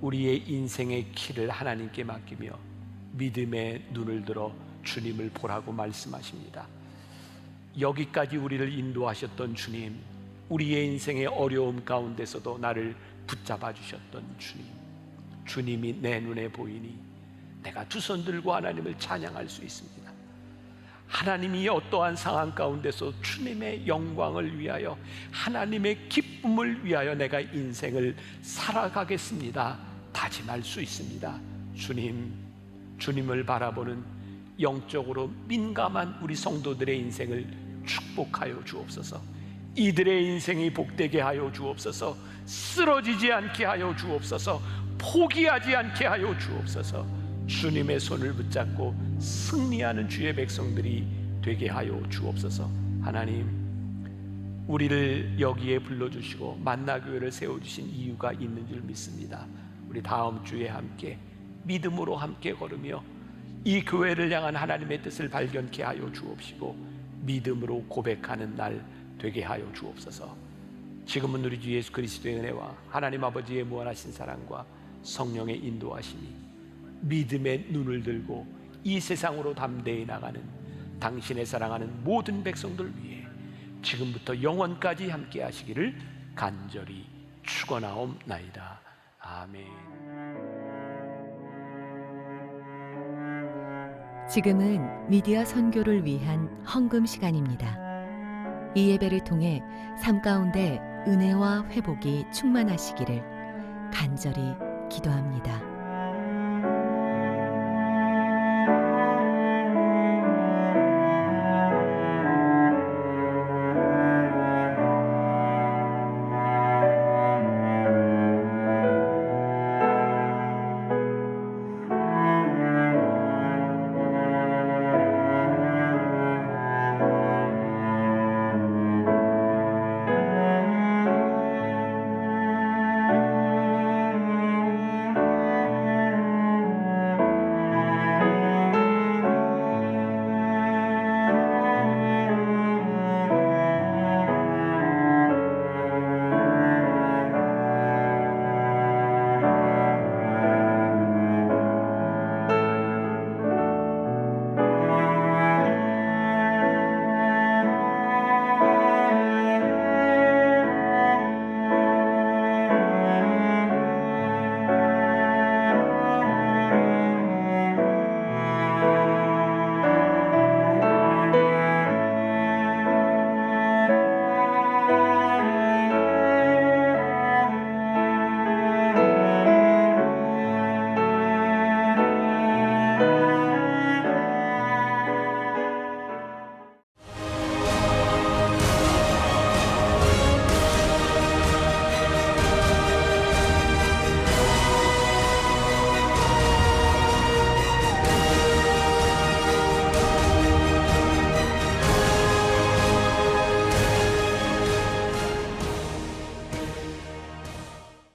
우리의 인생의 키를 하나님께 맡기며 믿음의 눈을 들어 주님을 보라고 말씀하십니다. 여기까지 우리를 인도하셨던 주님, 우리의 인생의 어려움 가운데서도 나를 붙잡아 주셨던 주님, 주님이 내 눈에 보이니 내가 두 손 들고 하나님을 찬양할 수 있습니다. 하나님이 어떠한 상황 가운데서 주님의 영광을 위하여, 하나님의 기쁨을 위하여 내가 인생을 살아가겠습니다 다짐할 수 있습니다. 주님을 바라보는 영적으로 민감한 우리 성도들의 인생을 축복하여 주옵소서. 이들의 인생이 복되게 하여 주옵소서. 쓰러지지 않게 하여 주옵소서. 포기하지 않게 하여 주옵소서. 주님의 손을 붙잡고 승리하는 주의 백성들이 되게 하여 주옵소서. 하나님, 우리를 여기에 불러주시고 만나교회를 세워주신 이유가 있는 줄 믿습니다. 우리 다음 주에 함께 믿음으로 함께 걸으며 이 교회를 향한 하나님의 뜻을 발견케 하여 주옵시고 믿음으로 고백하는 날 되게 하여 주옵소서. 지금은 우리 주 예수 그리스도의 은혜와 하나님 아버지의 무한하신 사랑과 성령의 인도하심이 믿음의 눈을 들고 이 세상으로 담대히 나가는 당신의 사랑하는 모든 백성들 위해 지금부터 영원까지 함께 하시기를 간절히 축원하옵나이다. 아멘. 지금은 미디어 선교를 위한 헌금 시간입니다. 이 예배를 통해 삶 가운데 은혜와 회복이 충만하시기를 간절히 기도합니다.